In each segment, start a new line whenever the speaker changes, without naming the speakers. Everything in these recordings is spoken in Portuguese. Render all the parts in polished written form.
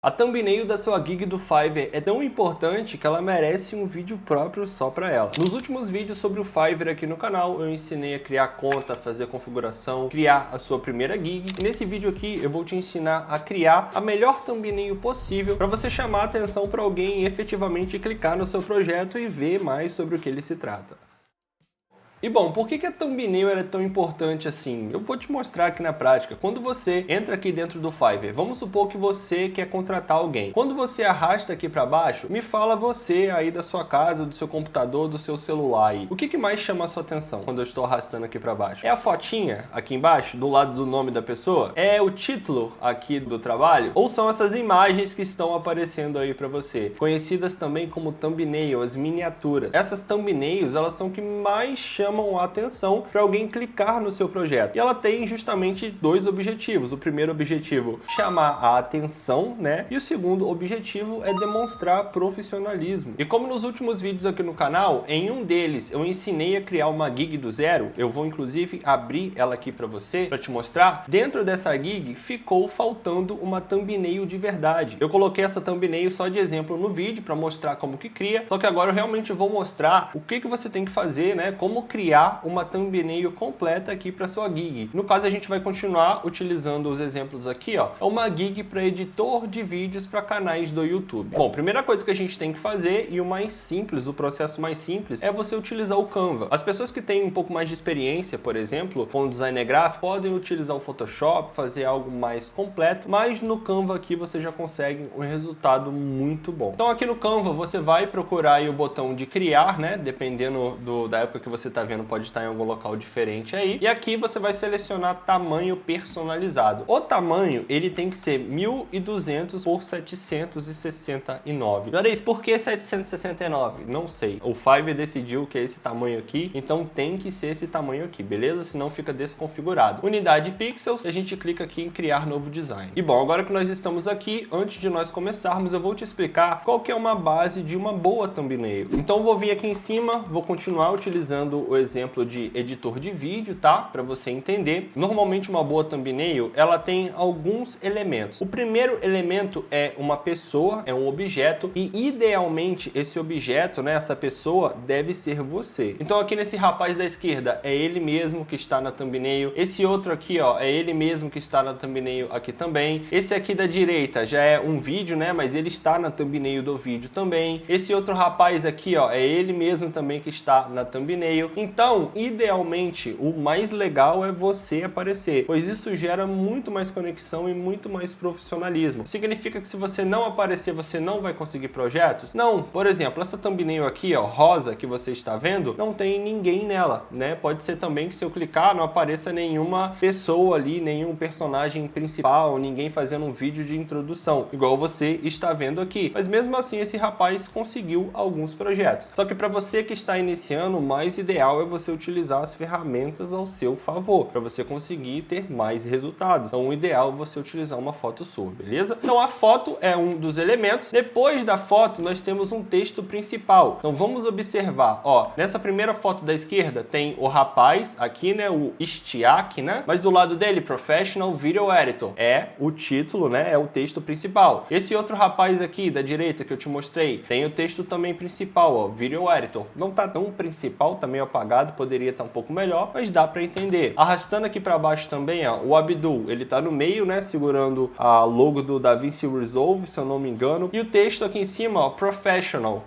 A thumbnail da sua gig do Fiverr é tão importante que ela merece um vídeo próprio só para ela. Nos últimos vídeos sobre o Fiverr aqui no canal, eu ensinei a criar conta, fazer configuração, criar a sua primeira gig. E nesse vídeo aqui eu vou te ensinar a criar a melhor thumbnail possível para você chamar a atenção para alguém e efetivamente clicar no seu projeto e ver mais sobre o que ele se trata. E bom, por que a thumbnail é tão importante assim? Eu vou te mostrar aqui na prática. Quando você entra aqui dentro do Fiverr, vamos supor que você quer contratar alguém. Quando você arrasta aqui para baixo, me fala você aí da sua casa, do seu computador, do seu celular aí. O que mais chama a sua atenção quando eu estou arrastando aqui para baixo? É a fotinha aqui embaixo, do lado do nome da pessoa? É o título aqui do trabalho? Ou são essas imagens que estão aparecendo aí para você? Conhecidas também como thumbnail, as miniaturas. Essas thumbnails, elas são o que mais chamam a atenção para alguém clicar no seu projeto. E ela tem justamente dois objetivos. O primeiro objetivo, chamar a atenção, né? E o segundo objetivo é demonstrar profissionalismo. E como nos últimos vídeos aqui no canal, em um deles eu ensinei a criar uma gig do zero, eu vou inclusive abrir ela aqui para você, para te mostrar. Dentro dessa gig ficou faltando uma thumbnail de verdade. Eu coloquei essa thumbnail só de exemplo no vídeo para mostrar como que cria, só que agora eu realmente vou mostrar o que você tem que fazer, né? Como criar uma thumbnail completa aqui para sua gig. No caso, a gente vai continuar utilizando os exemplos aqui, ó. É uma gig para editor de vídeos para canais do YouTube. Bom, primeira coisa que a gente tem que fazer, e o mais simples, o processo mais simples, é você utilizar o Canva. As pessoas que têm um pouco mais de experiência, por exemplo, com design gráfico, podem utilizar o Photoshop, fazer algo mais completo, mas no Canva aqui você já consegue um resultado muito bom. Então aqui no Canva você vai procurar aí o botão de criar, né? Dependendo da época que você está vendo, pode estar em algum local diferente aí. E aqui você vai selecionar tamanho personalizado. O tamanho, ele tem que ser 1200 por 769. Olha isso, por que 769? Não sei. O Fiverr decidiu que é esse tamanho aqui, então tem que ser esse tamanho aqui, beleza? Senão fica desconfigurado. Unidade pixels, a gente clica aqui em criar novo design. E bom, agora que nós estamos aqui, antes de nós começarmos, eu vou te explicar qual que é uma base de uma boa thumbnail. Então eu vou vir aqui em cima, vou continuar utilizando o exemplo de editor de vídeo, tá? Para você entender. Normalmente uma boa thumbnail, ela tem alguns elementos. O primeiro elemento é uma pessoa, é um objeto, e idealmente esse objeto, né, essa pessoa deve ser você. Então aqui nesse rapaz da esquerda é ele mesmo que está na thumbnail. Esse outro aqui, ó, é ele mesmo que está na thumbnail aqui também. Esse aqui da direita já é um vídeo, né, mas ele está na thumbnail do vídeo também. Esse outro rapaz aqui, ó, é ele mesmo também que está na thumbnail. Então, idealmente, o mais legal é você aparecer, pois isso gera muito mais conexão e muito mais profissionalismo. Significa que se você não aparecer, você não vai conseguir projetos? Não. Por exemplo, essa thumbnail aqui, ó, rosa, que você está vendo, não tem ninguém nela, né? Pode ser também que se eu clicar, não apareça nenhuma pessoa ali, nenhum personagem principal, ninguém fazendo um vídeo de introdução, igual você está vendo aqui. Mas mesmo assim, esse rapaz conseguiu alguns projetos. Só que para você que está iniciando, o mais ideal é você utilizar as ferramentas ao seu favor, para você conseguir ter mais resultados. Então o ideal é você utilizar uma foto sua, beleza? Então a foto é um dos elementos. Depois da foto nós temos um texto principal. Então vamos observar, ó, nessa primeira foto da esquerda tem o rapaz aqui, né, o Stiak, né? Mas do lado dele, Professional Video Editor, é o título, né, é o texto principal. Esse outro rapaz aqui da direita que eu te mostrei, tem o texto também principal, ó, Video Editor. Não tá tão principal, tá meio apagado, poderia estar um pouco melhor, mas dá para entender. Arrastando aqui para baixo também, ó, o Abdul, ele tá no meio, né, segurando a logo do DaVinci Resolve, se eu não me engano, e o texto aqui em cima, ó, Professional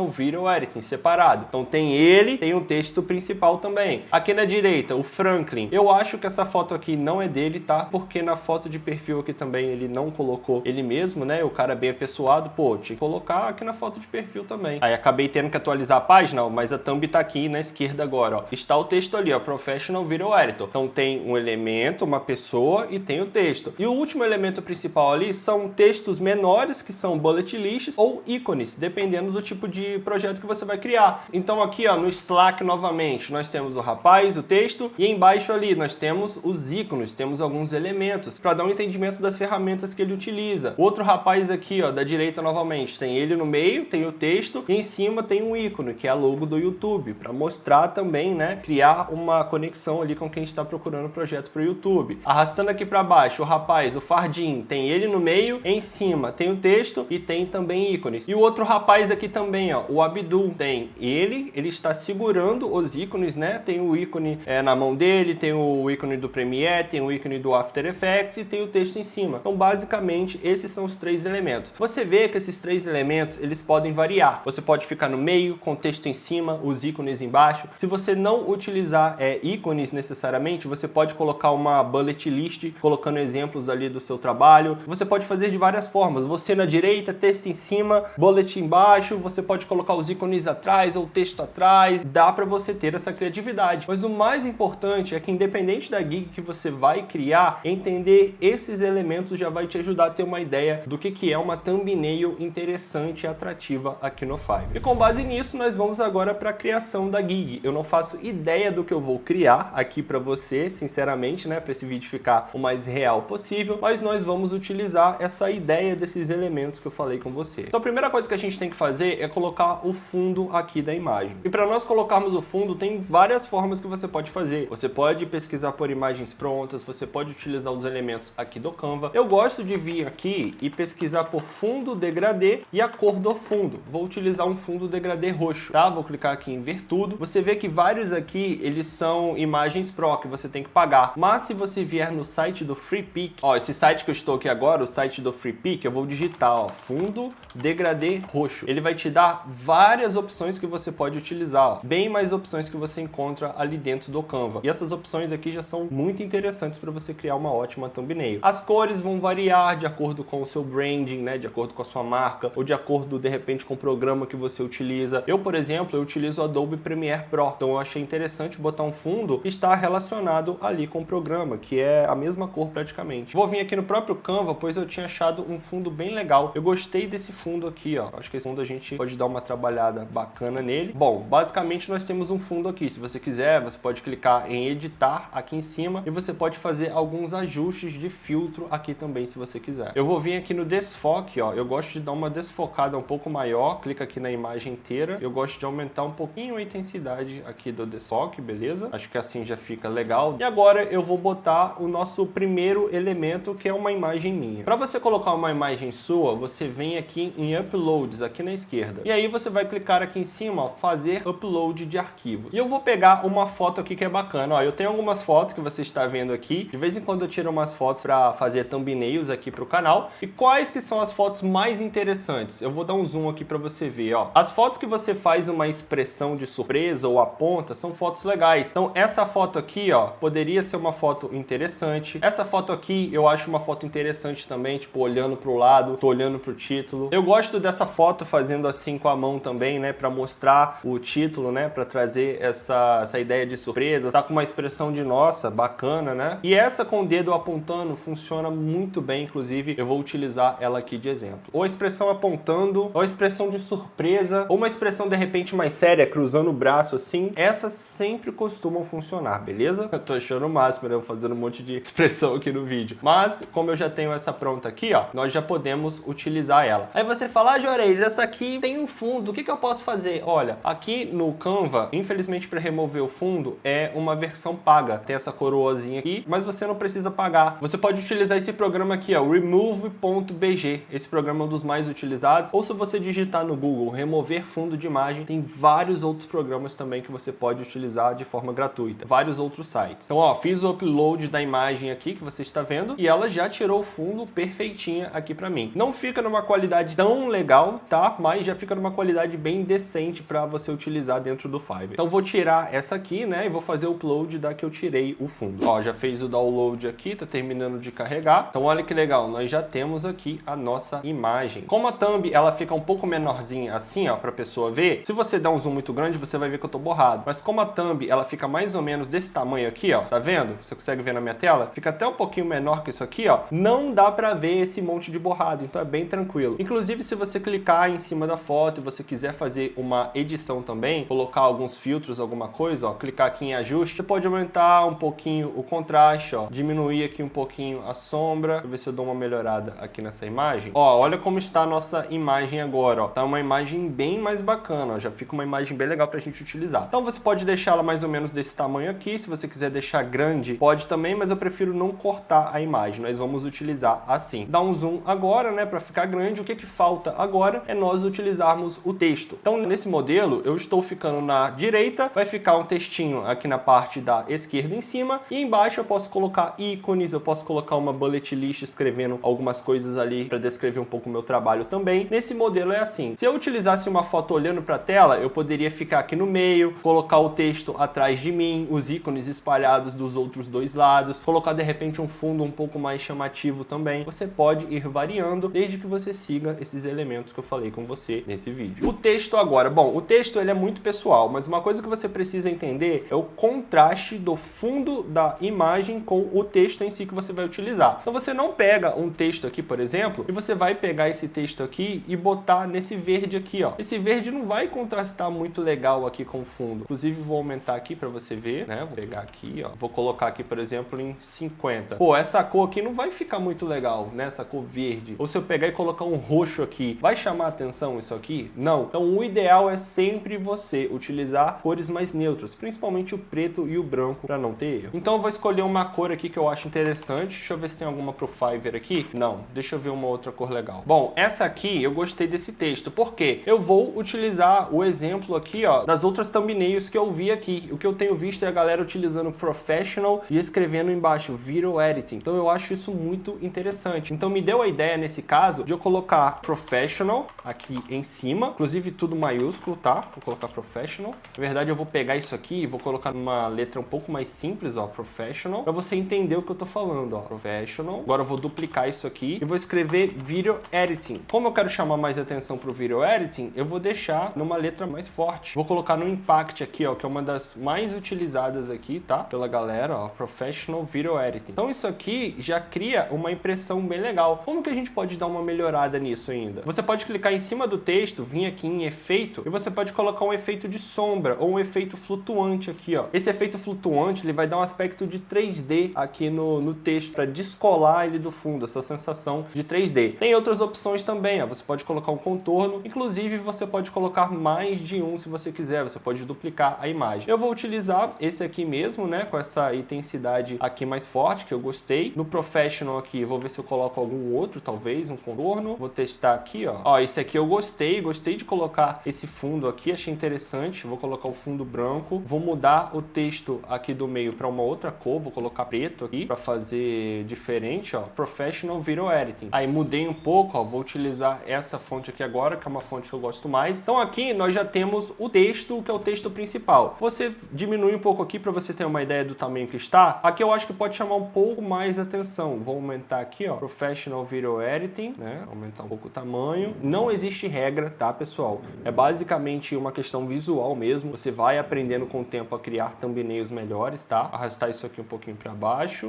Video Editing, separado. Então tem ele, tem o texto principal também. Aqui na direita, o Franklin. Eu acho que essa foto aqui não é dele, tá? Porque na foto de perfil aqui também ele não colocou ele mesmo, né? O cara bem apessoado, pô, tinha que colocar aqui na foto de perfil também. Aí acabei tendo que atualizar a página, mas a thumb tá aqui na esquerda agora, ó. Está o texto ali, ó, Professional Video Editor. Então tem um elemento, uma pessoa e tem o texto. E o último elemento principal ali são textos menores, que são bullet lists ou ícones, dependendo do tipo de projeto que você vai criar. Então aqui, ó, no Slack novamente, nós temos o rapaz, o texto, e embaixo ali nós temos os ícones, temos alguns elementos para dar um entendimento das ferramentas que ele utiliza. O outro rapaz aqui, ó, da direita novamente, tem ele no meio, tem o texto e em cima tem um ícone, que é a logo do YouTube, para mostrar para também, né, criar uma conexão ali com quem está procurando o projeto para o YouTube. Arrastando aqui para baixo, o rapaz, o Fardim, tem ele no meio, em cima tem o texto e tem também ícones. E o outro rapaz aqui também, ó, o Abdul, tem ele está segurando os ícones, né? Tem o ícone na mão dele, tem o ícone do Premiere, tem o ícone do After Effects e tem o texto em cima. Então, basicamente, esses são os três elementos. Você vê que esses três elementos, eles podem variar. Você pode ficar no meio, com o texto em cima, os ícones embaixo. Se você não utilizar ícones necessariamente, você pode colocar uma bullet list, colocando exemplos ali do seu trabalho. Você pode fazer de várias formas. Você na direita, texto em cima, bullet embaixo, você pode colocar os ícones atrás ou o texto atrás. Dá para você ter essa criatividade. Mas o mais importante é que, independente da gig que você vai criar, entender esses elementos já vai te ajudar a ter uma ideia do que é uma thumbnail interessante e atrativa aqui no Fiverr. E com base nisso, nós vamos agora para a criação da gig. Eu não faço ideia do que eu vou criar aqui para você, sinceramente, né, para esse vídeo ficar o mais real possível, mas nós vamos utilizar essa ideia desses elementos que eu falei com você. Então a primeira coisa que a gente tem que fazer é colocar o fundo aqui da imagem. E para nós colocarmos o fundo, tem várias formas que você pode fazer. Você pode pesquisar por imagens prontas, você pode utilizar os elementos aqui do Canva. Eu gosto de vir aqui e pesquisar por fundo degradê e a cor do fundo. Vou utilizar um fundo degradê roxo, tá? Vou clicar aqui em ver tudo. Você vê que vários aqui, eles são imagens pro, que você tem que pagar. Mas se você vier no site do FreePic, ó, esse site que eu estou aqui agora, o site do FreePic, eu vou digitar, ó, fundo degradê roxo. Ele vai te dar várias opções que você pode utilizar, ó, bem mais opções que você encontra ali dentro do Canva. E essas opções aqui já são muito interessantes para você criar uma ótima thumbnail. As cores vão variar de acordo com o seu branding, né, de acordo com a sua marca, ou de acordo, de repente, com o programa que você utiliza. Eu, por exemplo, eu utilizo o Adobe Premiere Pro, então eu achei interessante botar um fundo que está relacionado ali com o programa, que é a mesma cor praticamente. Vou vir aqui no próprio Canva, pois eu tinha achado um fundo bem legal. Eu gostei desse fundo aqui, ó. Acho que esse fundo a gente pode dar uma trabalhada bacana nele. Bom, basicamente nós temos um fundo aqui. Se você quiser, você pode clicar em editar aqui em cima e você pode fazer alguns ajustes de filtro aqui também, se você quiser. Eu vou vir aqui no desfoque, ó. Eu gosto de dar uma desfocada um pouco maior. Clica aqui na imagem inteira. Eu gosto de aumentar um pouquinho a intensidade aqui do desfoque, beleza? Acho que assim já fica legal. E agora eu vou botar o nosso primeiro elemento, que é uma imagem minha. Para você colocar uma imagem sua, você vem aqui em Uploads, aqui na esquerda. E aí você vai clicar aqui em cima, ó, fazer upload de arquivo. E eu vou pegar uma foto aqui que é bacana. Ó, eu tenho algumas fotos que você está vendo aqui. De vez em quando eu tiro umas fotos para fazer thumbnails aqui para o canal. E quais que são as fotos mais interessantes? Eu vou dar um zoom aqui para você ver, ó. As fotos que você faz uma expressão de surpresa ou aponta são fotos legais. Então essa foto aqui, ó, poderia ser uma foto interessante. Essa foto aqui eu acho uma foto interessante também, tipo olhando para o lado, tô olhando para o título. Eu gosto dessa foto fazendo assim com a mão também, né, para mostrar o título, né, para trazer essa ideia de surpresa. Tá com uma expressão de nossa, bacana, né? E essa com o dedo apontando funciona muito bem, inclusive eu vou utilizar ela aqui de exemplo. Ou a expressão apontando, ou a expressão de surpresa, ou uma expressão de repente mais séria, cruzando o braço assim. Essas sempre costumam funcionar, beleza? Eu tô achando o máximo, né, eu fazendo um monte de expressão aqui no vídeo. Mas como eu já tenho essa pronta aqui, ó, nós já podemos utilizar ela. Aí você fala, ah, Juarez, essa aqui tem um fundo, o que eu posso fazer? Olha, aqui no Canva, infelizmente para remover o fundo é uma versão paga, tem essa coroazinha aqui, mas você não precisa pagar. Você pode utilizar esse programa aqui, ó, remove.bg. Esse programa é um dos mais utilizados. Ou se você digitar no Google remover fundo de imagem, tem vários outros programas também que você pode utilizar de forma gratuita. Vários outros sites. Então, ó, fiz o upload da imagem aqui que você está vendo e ela já tirou o fundo perfeitinha aqui para mim. Não fica numa qualidade tão legal, tá? Mas já fica numa qualidade bem decente para você utilizar dentro do Fiverr. Então vou tirar essa aqui, né? E vou fazer o upload da que eu tirei o fundo. Ó, já fez o download aqui, tá terminando de carregar. Então olha que legal, nós já temos aqui a nossa imagem. Como a thumb, ela fica um pouco menorzinha assim, ó, pra pessoa ver. Se você der um zoom muito grande, você vai ver que eu tô borrado. Mas como a thumb, ela fica mais ou menos desse tamanho aqui, ó, tá vendo? Você consegue ver na minha tela? Fica até um pouquinho menor que isso aqui, ó. Não dá pra ver esse monte de borrado, então é bem tranquilo. Inclusive, se você clicar em cima da foto e você quiser fazer uma edição também, colocar alguns filtros, alguma coisa, ó, clicar aqui em ajuste, você pode aumentar um pouquinho o contraste, ó, diminuir aqui um pouquinho a sombra. Deixa eu ver se eu dou uma melhorada aqui nessa imagem. Ó, olha como está a nossa imagem agora, ó. Tá uma imagem bem mais bacana, ó. Já fica uma imagem bem legal pra gente utilizar. utilizar. Então você pode deixar ela mais ou menos desse tamanho aqui, se você quiser deixar grande, pode também, mas eu prefiro não cortar a imagem, nós vamos utilizar assim. Dá um zoom agora, né, para ficar grande. O que falta agora é nós utilizarmos o texto. Então nesse modelo, eu estou ficando na direita, vai ficar um textinho aqui na parte da esquerda em cima, e embaixo eu posso colocar ícones, eu posso colocar uma bullet list escrevendo algumas coisas ali para descrever um pouco o meu trabalho também. Nesse modelo é assim. Se eu utilizasse uma foto olhando para a tela, eu poderia ficar aqui no meio, colocar o texto atrás de mim, os ícones espalhados dos outros dois lados, colocar de repente um fundo um pouco mais chamativo também. Você pode ir variando desde que você siga esses elementos que eu falei com você nesse vídeo. O texto agora, bom, o texto ele é muito pessoal, mas uma coisa que você precisa entender é o contraste do fundo da imagem com o texto em si que você vai utilizar. Então você não pega um texto aqui, por exemplo, e você vai pegar esse texto aqui e botar nesse verde aqui, ó. Esse verde não vai contrastar muito legal aqui com o fundo. Inclusive vou aumentar aqui para você ver, né? Vou pegar aqui, ó. Vou colocar aqui, por exemplo, em 50. Pô, essa cor aqui não vai ficar muito legal, né? Essa cor verde. Ou se eu pegar e colocar um roxo aqui, vai chamar atenção isso aqui? Não. Então o ideal é sempre você utilizar cores mais neutras, principalmente o preto e o branco, para não ter erro. Então eu vou escolher uma cor aqui que eu acho interessante. Deixa eu ver se tem alguma pro Fiverr aqui. Não, deixa eu ver uma outra cor legal. Bom, essa aqui eu gostei desse texto, porque eu vou utilizar o exemplo aqui, ó, das outras thumbnails que eu vi aqui. O que eu tenho visto é a galera utilizando professional e escrevendo embaixo video editing. Então eu acho isso muito interessante. Então me deu a ideia nesse caso de eu colocar professional aqui em cima, inclusive tudo maiúsculo, tá? Vou colocar professional. Na verdade eu vou pegar isso aqui e vou colocar numa letra um pouco mais simples, ó, professional, para você entender o que eu tô falando, ó, professional. Agora eu vou duplicar isso aqui e vou escrever video editing. Como eu quero chamar mais atenção pro video editing, eu vou deixar numa letra mais forte. Vou colocar no impact aqui, ó, que é uma das mais utilizadas aqui, tá? Pela galera, ó, professional video editing. Então isso aqui já cria uma impressão bem legal. Como que a gente pode dar uma melhorada nisso ainda? Você pode clicar em cima do texto, vir aqui em efeito, e você pode colocar um efeito de sombra ou um efeito flutuante aqui, ó. Esse efeito flutuante, ele vai dar um aspecto de 3D aqui no texto, para descolar ele do fundo, essa sensação de 3D. Tem outras opções também, ó. Você pode colocar um contorno, inclusive você pode colocar mais de um se você quiser, você pode duplicar a imagem. Eu vou utilizar esse aqui mesmo, né, com essa intensidade aqui mais forte, que eu gostei. No Professional aqui, vou ver se eu coloco algum outro, talvez, um contorno. Vou testar aqui, ó. Ó, esse aqui eu gostei de colocar esse fundo aqui, achei interessante. Vou colocar o fundo branco, vou mudar o texto aqui do meio para uma outra cor, vou colocar preto aqui para fazer diferente, ó. Professional Video Editing. Aí mudei um pouco, ó, vou utilizar essa fonte aqui agora, que é uma fonte que eu gosto mais. Então aqui nós já temos o texto, que é o texto principal. Você diminui um pouco aqui para você ter uma ideia do tamanho que está. Aqui eu acho que pode chamar um pouco mais atenção. Vou aumentar aqui, ó, Professional Video Editing, né? Aumentar um pouco o tamanho. Não existe regra, tá, pessoal? É basicamente uma questão visual mesmo. Você vai aprendendo com o tempo a criar thumbnails melhores, tá? Arrastar isso aqui um pouquinho para baixo.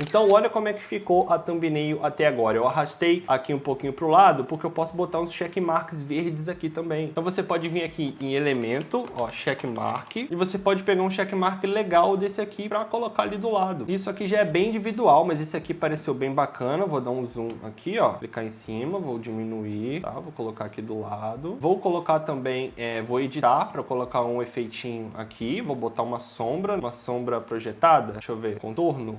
Então olha como é que ficou a thumbnail até agora. Eu arrastei aqui um pouquinho para o lado, porque eu posso botar uns checkmarks verdes aqui também. Então você pode vir aqui em elemento, ó, checkmark, e você pode pegar um checkmark legal desse aqui para colocar ali do lado. Isso aqui já é bem individual, mas esse aqui pareceu bem bacana. Vou dar um zoom aqui, ó, clicar em cima, vou diminuir, tá? Vou colocar aqui do lado. Vou colocar também, vou editar para colocar um efeitinho aqui. Vou botar uma sombra projetada. Deixa eu ver, contorno.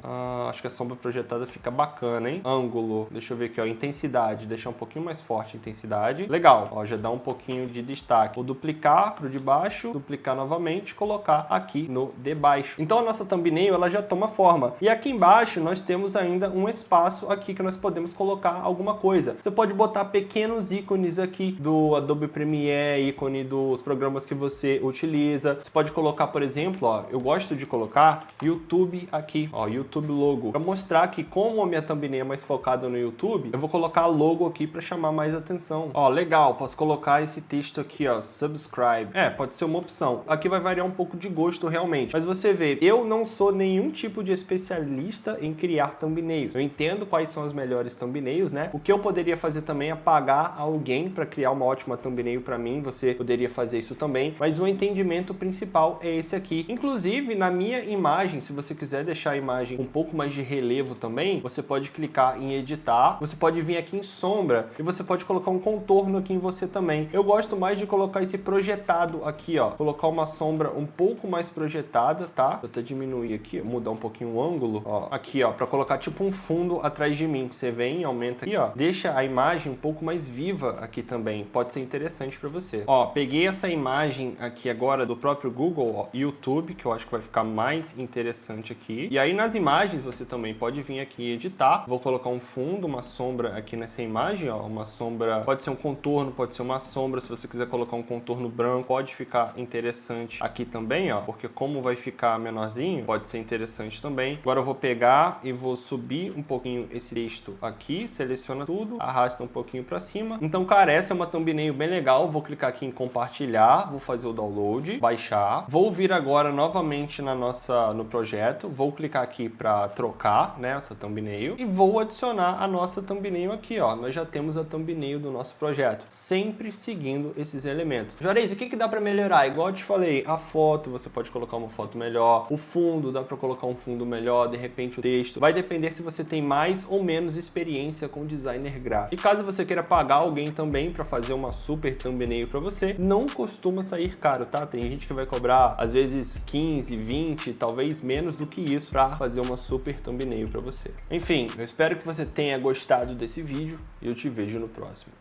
Acho que a sombra projetada fica bacana, hein? Ângulo, deixa eu ver aqui, ó, intensidade, deixar um pouquinho mais forte a intensidade. Legal, ó, já dá um pouquinho de destaque. Vou duplicar pro de baixo, duplicar novamente, colocar aqui no de baixo. Então a nossa thumbnail, ela já toma forma. E aqui embaixo nós temos ainda um espaço aqui que nós podemos colocar alguma coisa. Você pode botar pequenos ícones aqui do Adobe Premiere, ícone dos programas que você utiliza. Você pode colocar, por exemplo, ó, eu gosto de colocar YouTube aqui, ó, YouTube logo. Para mostrar que como a minha thumbnail é mais focada no YouTube, eu vou colocar logo aqui para chamar mais atenção. Ó, legal, posso colocar esse texto aqui, ó, subscribe. Pode ser uma opção. Aqui vai variar um pouco de gosto realmente. Mas você vê, eu não sou nenhum tipo de especialista em criar thumbnails. Eu entendo quais são as melhores thumbnails, né? O que eu poderia fazer também é pagar alguém para criar uma ótima thumbnail para mim. Você poderia fazer isso também. Mas o entendimento principal é esse aqui. Inclusive, na minha imagem, se você quiser deixar a imagem um pouco mais de relevo também, você pode clicar em editar, você pode vir aqui em sombra e você pode colocar um contorno aqui em você também. Eu gosto mais de colocar esse projetado aqui, ó, colocar uma sombra um pouco mais projetada, tá? Vou até diminuir aqui, mudar um pouquinho o ângulo, ó, aqui, ó, para colocar tipo um fundo atrás de mim. Você vem, aumenta aqui, ó, deixa a imagem um pouco mais viva aqui também, pode ser interessante para você. Ó, peguei essa imagem aqui agora do próprio Google, ó, YouTube, que eu acho que vai ficar mais interessante aqui. E aí nas imagens você também pode vir aqui e editar. Vou colocar um fundo, uma sombra aqui nessa imagem, ó, uma sombra, pode ser um contorno, pode ser uma sombra. Se você quiser colocar um contorno branco, pode ficar interessante aqui também, ó, porque como vai ficar menorzinho, pode ser interessante também. Agora eu vou pegar e vou subir um pouquinho esse texto aqui, seleciona tudo, arrasta um pouquinho para cima. Então, cara, essa é uma thumbnail bem legal. Vou clicar aqui em compartilhar, vou fazer o download, baixar. Vou vir agora novamente no projeto, vou clicar aqui para trocar, né, essa thumbnail e vou adicionar a nossa thumbnail aqui, ó. Nós já temos a thumbnail do nosso projeto, sempre seguindo esses elementos. Juarez, o que dá para melhorar? Igual eu te falei, a foto, você pode colocar uma foto melhor, o fundo, dá para colocar um fundo melhor, de repente o texto, vai depender se você tem mais ou menos experiência com designer gráfico. E caso você queira pagar alguém também para fazer uma super thumbnail para você, não costuma sair caro, tá? Tem gente que vai cobrar às vezes 15, 20, talvez menos do que isso para fazer uma super thumbnail para você. Enfim, eu espero que você tenha gostado desse vídeo e eu te vejo no próximo.